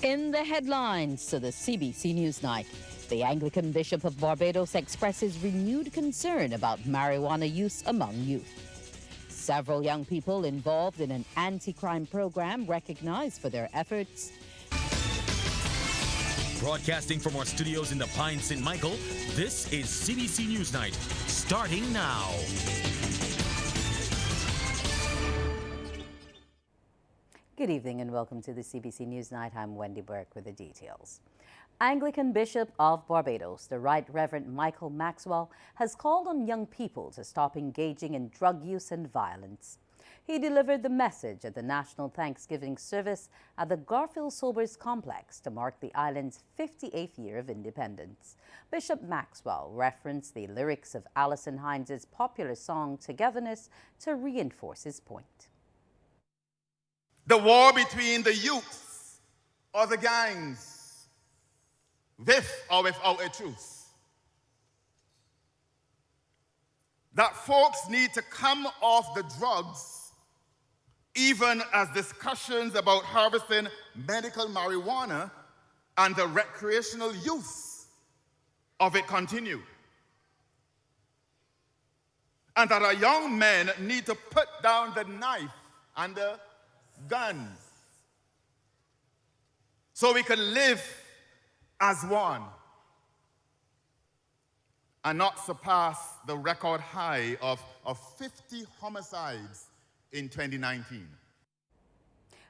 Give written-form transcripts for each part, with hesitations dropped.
In the headlines to the CBC Newsnight, the Anglican Bishop of Barbados expresses renewed concern about marijuana use among youth. Several young people involved in an anti-crime program recognized for their efforts. Broadcasting from our studios in the Pine St. Michael, this is CBC Newsnight, starting now. Good evening and welcome to the CBC Newsnight. I'm Wendy Burke with the details. Anglican Bishop of Barbados, the Right Reverend Michael Maxwell, has called on young people to stop engaging in drug use and violence. He delivered the message at the National Thanksgiving service at the Garfield Sobers Complex to mark the island's 58th year of independence. Bishop Maxwell referenced the lyrics of Alison Hinds' popular song Togetherness to reinforce his point. The war between the youth or the gangs, with or without a truce. That folks need to come off the drugs, even as discussions about harvesting medical marijuana and the recreational use of it continue. And that our young men need to put down the knife and the guns so we can live as one and not surpass the record high of 50 homicides in 2019.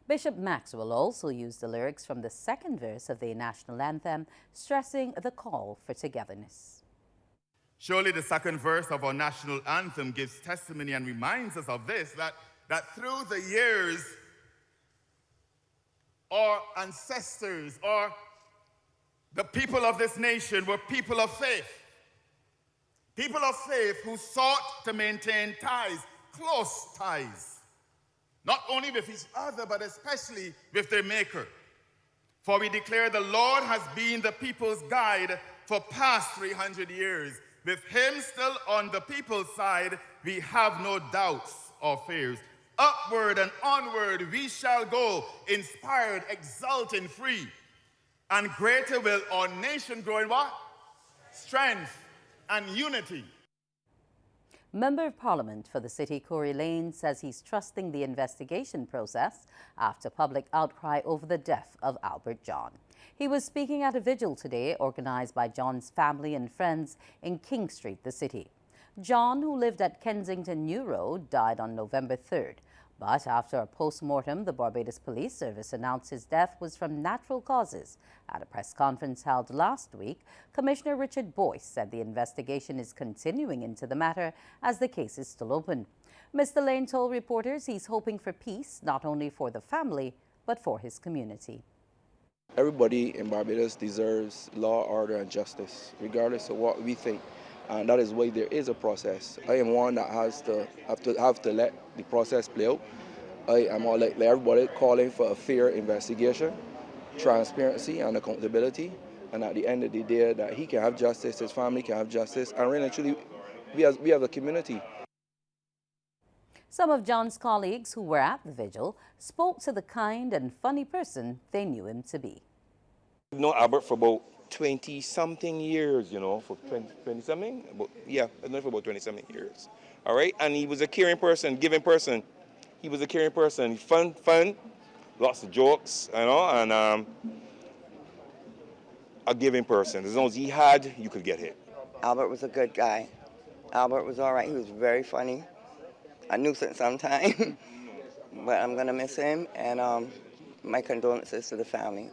Bishop Maxwell also used the lyrics from the second verse of the national anthem, stressing the call for togetherness. Surely the second verse of our national anthem gives testimony and reminds us of this, that through the years, our ancestors or the people of this nation were people of faith. People of faith who sought to maintain ties, close ties, not only with each other, but especially with their Maker. For we declare the Lord has been the people's guide for past 300 years. With him still on the people's side, we have no doubts or fears. Upward and onward we shall go, inspired, exulting, free. And greater will our nation grow in what? Strength and unity. Member of Parliament for the city, Corey Lane, says he's trusting the investigation process after public outcry over the death of Albert John. He was speaking at a vigil today organized by John's family and friends in King Street, the city. John, who lived at Kensington New Road, died on November 3rd. But after a post-mortem, the Barbados Police Service announced his death was from natural causes. At a press conference held last week, Commissioner Richard Boyce said the investigation is continuing into the matter as the case is still open. Mr. Lane told reporters he's hoping for peace, not only for the family, but for his community. Everybody in Barbados deserves law, order, and justice, regardless of what we think. And that is why there is a process. I am one that have to let the process play out. I am all like everybody calling for a fair investigation, transparency, and accountability. And at the end of the day, that he can have justice, his family can have justice, and really truly, we have a community. Some of John's colleagues who were at the vigil spoke to the kind and funny person they knew him to be. I've known Albert for about 20-something years, for 20-something? Yeah, I've known him for about 20-something years. All right? And he was a caring person, giving person. He was a caring person. Fun, lots of jokes, and a giving person. As long as he had, you could get hit. Albert was a good guy. Albert was all right. He was very funny. A nuisance sometimes, but I'm going to miss him, and my condolences to the family.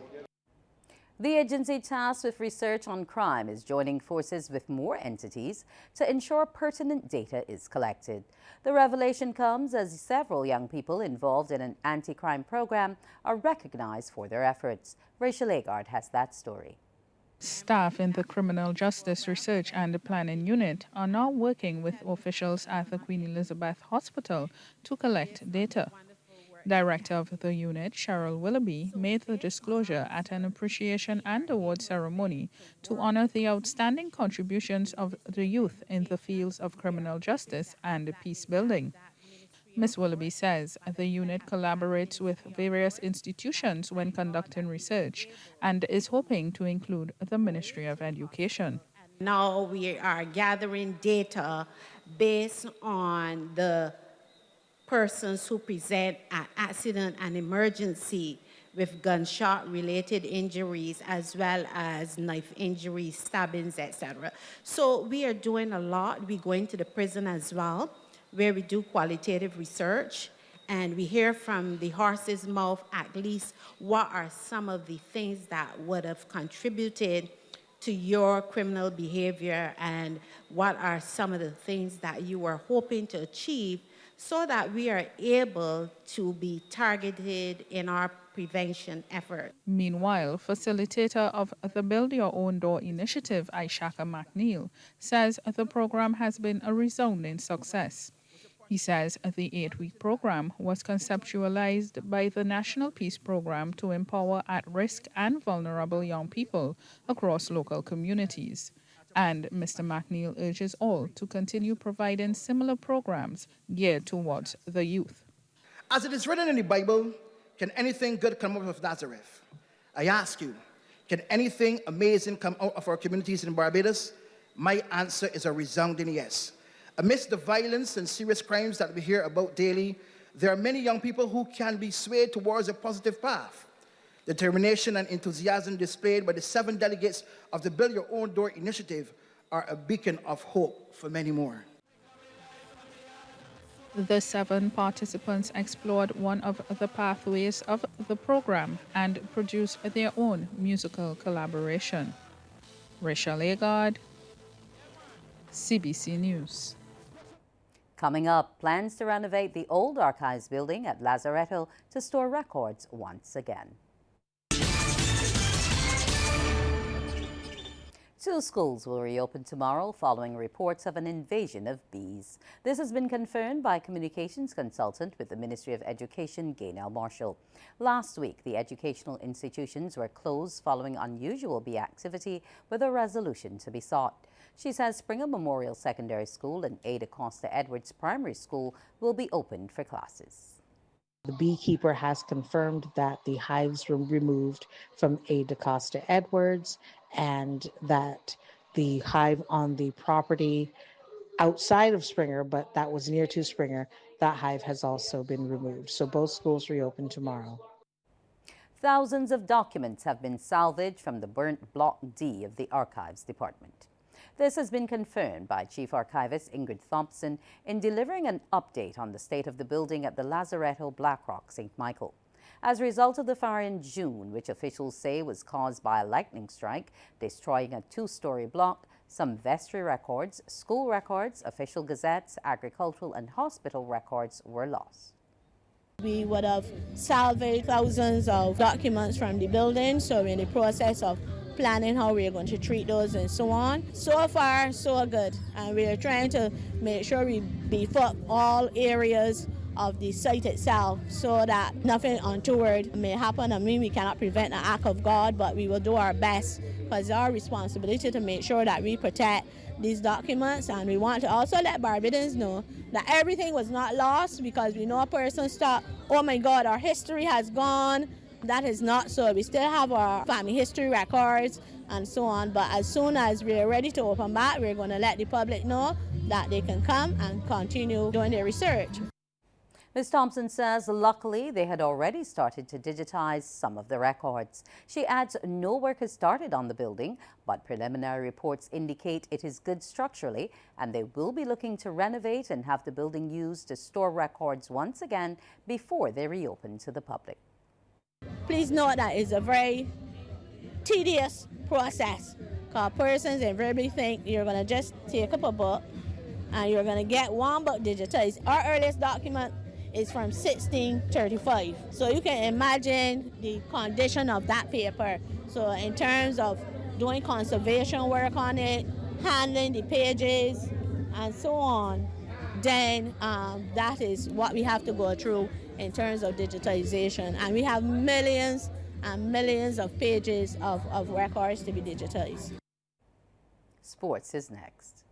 The agency tasked with research on crime is joining forces with more entities to ensure pertinent data is collected. The revelation comes as several young people involved in an anti-crime program are recognized for their efforts. Rachel Agard has that story. Staff in the Criminal Justice Research and Planning Unit are now working with officials at the Queen Elizabeth Hospital to collect data. Director of the unit, Cheryl Willoughby, made the disclosure at an appreciation and award ceremony to honor the outstanding contributions of the youth in the fields of criminal justice and peace building. Ms. Willoughby says the unit collaborates with various institutions when conducting research and is hoping to include the Ministry of Education. Now we are gathering data based on the persons who present at accident and emergency with gunshot-related injuries as well as knife injuries, stabbings, etc. So we are doing a lot. We go into the prison as well, where we do qualitative research, and we hear from the horse's mouth at least what are some of the things that would have contributed to your criminal behavior and what are some of the things that you were hoping to achieve so that we are able to be targeted in our prevention effort. Meanwhile, facilitator of the Build Your Own Door initiative, Ishaka McNeil, says the program has been a resounding success. He says the 8-week program was conceptualized by the National Peace Program to empower at-risk and vulnerable young people across local communities. And Mr. McNeil urges all to continue providing similar programs geared towards the youth. As it is written in the Bible, can anything good come out of Nazareth? I ask you, can anything amazing come out of our communities in Barbados? My answer is a resounding yes. Amidst the violence and serious crimes that we hear about daily, there are many young people who can be swayed towards a positive path. The determination and enthusiasm displayed by the 7 delegates of the Build Your Own Door initiative are a beacon of hope for many more. The 7 participants explored one of the pathways of the program and produced their own musical collaboration. Rachel Agard, CBC News. Coming up, plans to renovate the old archives building at Lazaretto to store records once again. 2 schools will reopen tomorrow following reports of an invasion of bees. This has been confirmed by communications consultant with the Ministry of Education, Gaynell Marshall. Last week, the educational institutions were closed following unusual bee activity with a resolution to be sought. She says Springer Memorial Secondary School and Ada Costa Edwards Primary School will be opened for classes. The beekeeper has confirmed that the hives were removed from Ada Costa Edwards and that the hive on the property outside of Springer, but that was near to Springer, that hive has also been removed. So both schools reopen tomorrow. Thousands of documents have been salvaged from the burnt Block D of the Archives Department. This has been confirmed by Chief Archivist Ingrid Thompson in delivering an update on the state of the building at the Lazaretto Blackrock St. Michael. As a result of the fire in June, which officials say was caused by a lightning strike, destroying a 2-story block, some vestry records, school records, official gazettes, agricultural and hospital records were lost. We would have salvaged thousands of documents from the building, so we're in the process of planning how we're going to treat those and so on. So far, so good. And we're trying to make sure we beef up all areas of the site itself so that nothing untoward may happen. I mean, we cannot prevent an act of God, but we will do our best because it's our responsibility to make sure that we protect these documents. And we want to also let Barbadians know that everything was not lost because we know a person thought, oh my God, our history has gone. That is not so. We still have our family history records and so on, but as soon as we're ready to open back, we're going to let the public know that they can come and continue doing their research. Ms. Thompson says luckily they had already started to digitize some of the records. She adds no work has started on the building, but preliminary reports indicate it is good structurally and they will be looking to renovate and have the building used to store records once again before they reopen to the public. Please note that it's a very tedious process because persons invariably think you're going to just take up a book and you're going to get one book digitized. Our earliest document is from 1635. So you can imagine the condition of that paper. So in terms of doing conservation work on it, handling the pages, and so on, then that is what we have to go through in terms of digitization. And we have millions and millions of pages of records to be digitized. Sports is next.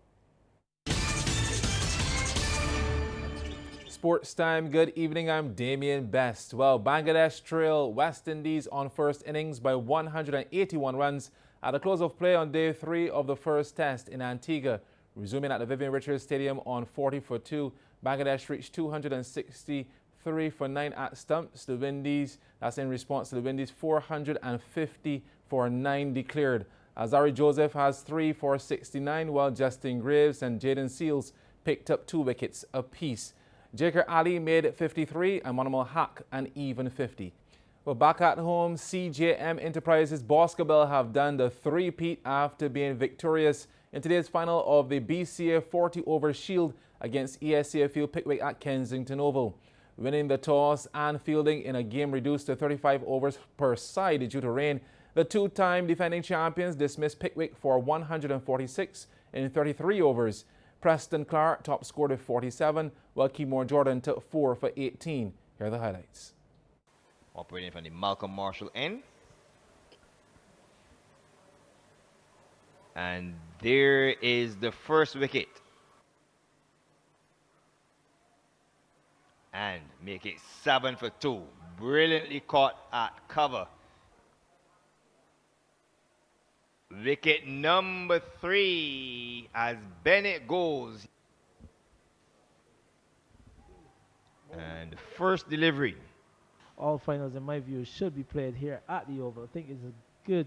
Sports time. Good evening. I'm Damian Best. Well, Bangladesh trail West Indies on first innings by 181 runs at the close of play on day 3 of the first test in Antigua. Resuming at the Vivian Richards Stadium on 40 for 2, Bangladesh reached 263 for 9 at stumps. The Windies, that's in response to the Windies, 450 for 9 declared. Azari Joseph has 3 for 69, while Justin Graves and Jaden Seals picked up 2 wickets apiece. Jaker Ali made 53 and Manamal Haq an even 50. Well, back at home, CJM Enterprises Boscobel have done the three-peat after being victorious in today's final of the BCA 40-over Shield against ESCFU Pickwick at Kensington Oval. Winning the toss and fielding in a game reduced to 35 overs per side due to rain, the two-time defending champions dismissed Pickwick for 146 in 33 overs. Preston Clark top scored with 47, while Keymore Jordan took 4 for 18. Here are the highlights. Operating from the Malcolm Marshall end. And there is the first wicket. And make it 7 for 2. Brilliantly caught at cover. Wicket number 3 as Bennett goes. And first delivery. All finals, in my view, should be played here at the Oval. I think it's a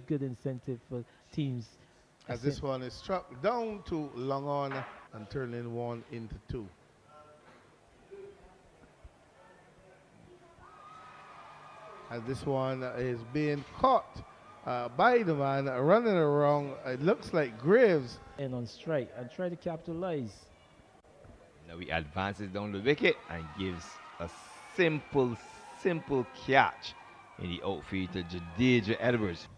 good incentive for teams. As this one is struck down to long on and turning 1 into 2. As this one is being caught by the man running around, it looks like Graves. And on strike and try to capitalize. Now he advances down the wicket and gives a simple catch in the outfield to Jadeja Edwards.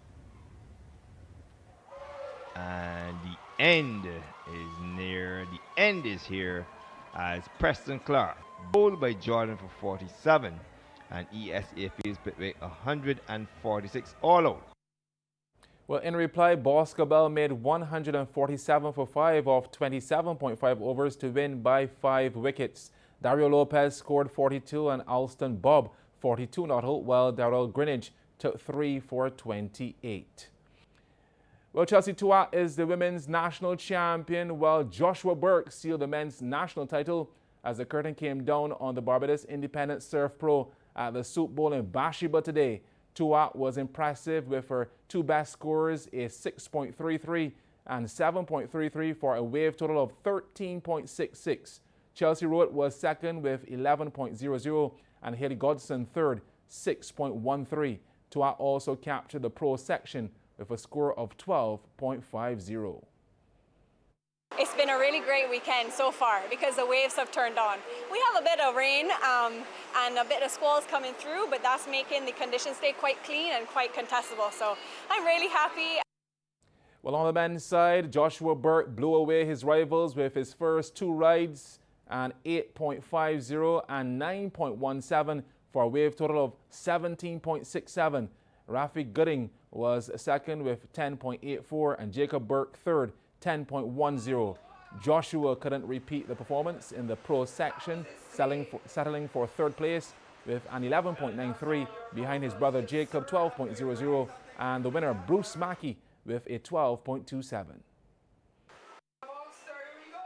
And the end is near. The end is here as Preston Clark bowled by Jordan for 47 and ESAF's Pickwick 146 all out. Well, in reply, Boscobel made 147 for 5 off 27.5 overs to win by 5 wickets. Dario Lopez scored 42 and Alston Bob 42 not out, while Darrell Greenidge took 3 for 28. Well, Chelsea Tuat is the women's national champion, while Joshua Burke sealed the men's national title as the curtain came down on the Barbados Independent Surf Pro at the Soup Bowl in Bathsheba today. Tuat was impressive with her 2 best scores, a 6.33 and 7.33 for a wave total of 13.66. Chelsea Road was second with 11.00 and Haley Godson third, 6.13. Tuat also captured the pro section with a score of 12.50. It's been a really great weekend so far because the waves have turned on. We have a bit of rain and a bit of squalls coming through, but that's making the conditions stay quite clean and quite contestable. So I'm really happy. Well, on the men's side, Joshua Burke blew away his rivals with his first 2 rides and 8.50 and 9.17 for a wave total of 17.67. Rafi Gooding was second with 10.84 and Jacob Burke third, 10.10. Joshua couldn't repeat the performance in the pro section, settling for third place with an 11.93 behind his brother Jacob, 12.00, and the winner Bruce Mackey with a 12.27.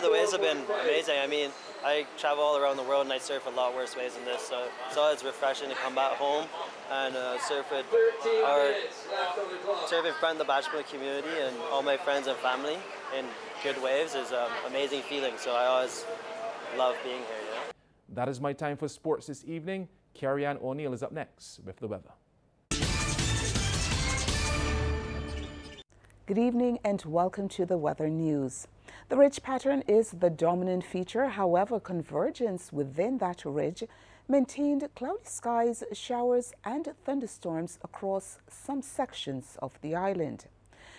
The waves have been amazing. I mean, I travel all around the world and I surf a lot worse waves than this, so it's always refreshing to come back home and surf in front of the Bachelor community and all my friends and family in good waves is an amazing feeling, so I always love being here. You know? That is my time for sports this evening. Carrie Ann O'Neill is up next with the weather. Good evening and welcome to the weather news. The ridge pattern is the dominant feature. However, convergence within that ridge maintained cloudy skies, showers and thunderstorms across some sections of the island.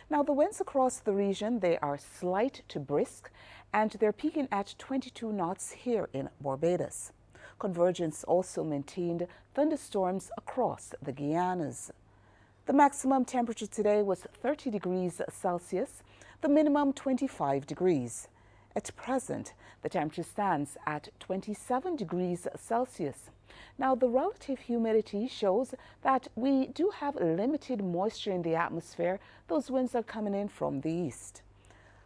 Now, the winds across the region, they are slight to brisk and they're peaking at 22 knots here in Barbados. Convergence also maintained thunderstorms across the Guianas. The maximum temperature today was 30 degrees Celsius, the minimum 25 degrees. At present, the temperature stands at 27 degrees Celsius. Now, the relative humidity shows that we do have limited moisture in the atmosphere. Those winds are coming in from the east.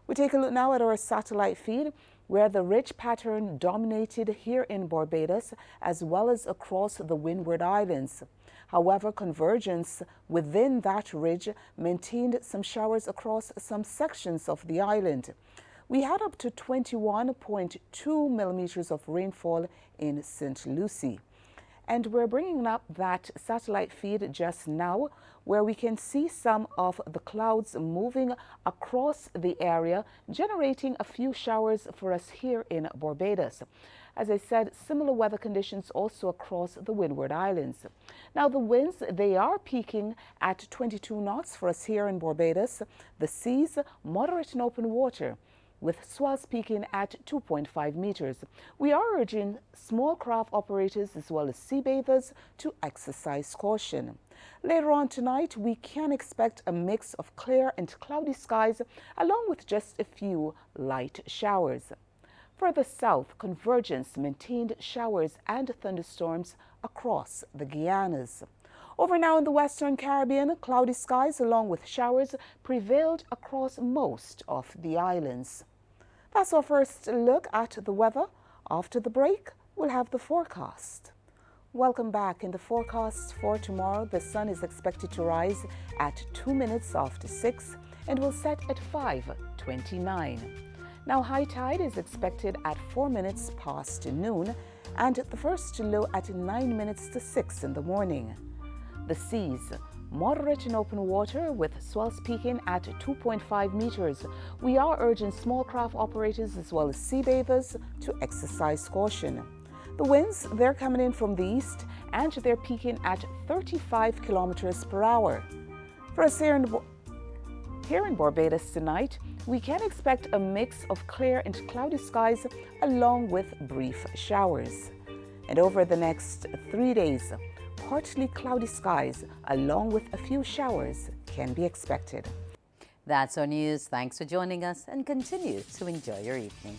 We take a look now at our satellite feed, where the ridge pattern dominated here in Barbados as well as across the Windward Islands. However, convergence within that ridge maintained some showers across some sections of the island. We had up to 21.2 millimeters of rainfall in St. Lucie. And we're bringing up that satellite feed just now, where we can see some of the clouds moving across the area, generating a few showers for us here in Barbados. As I said, similar weather conditions also across the Windward Islands. Now, the winds, they are peaking at 22 knots for us here in Barbados. The seas, moderate and open water, with swells peaking at 2.5 meters. We are urging small craft operators as well as sea bathers to exercise caution. Later on tonight, we can expect a mix of clear and cloudy skies, along with just a few light showers. Further south, convergence maintained showers and thunderstorms across the Guianas. Over now in the Western Caribbean, cloudy skies along with showers prevailed across most of the islands. That's our first look at the weather. After the break, we'll have the forecast. Welcome back. In the forecast for tomorrow, the sun is expected to rise at 2 minutes after 6 and will set at 5:29. Now, high tide is expected at 4 minutes past noon and the first low at 9 minutes to 6 in the morning. The seas, moderate and open water with swells peaking at 2.5 meters. We are urging small craft operators as well as sea bathers to exercise caution. The winds, they're coming in from the east and they're peaking at 35 kilometers per hour. For us here in Barbados tonight, we can expect a mix of clear and cloudy skies along with brief showers. And over the next 3 days, partly cloudy skies along with a few showers can be expected. That's our news. Thanks for joining us and continue to enjoy your evening.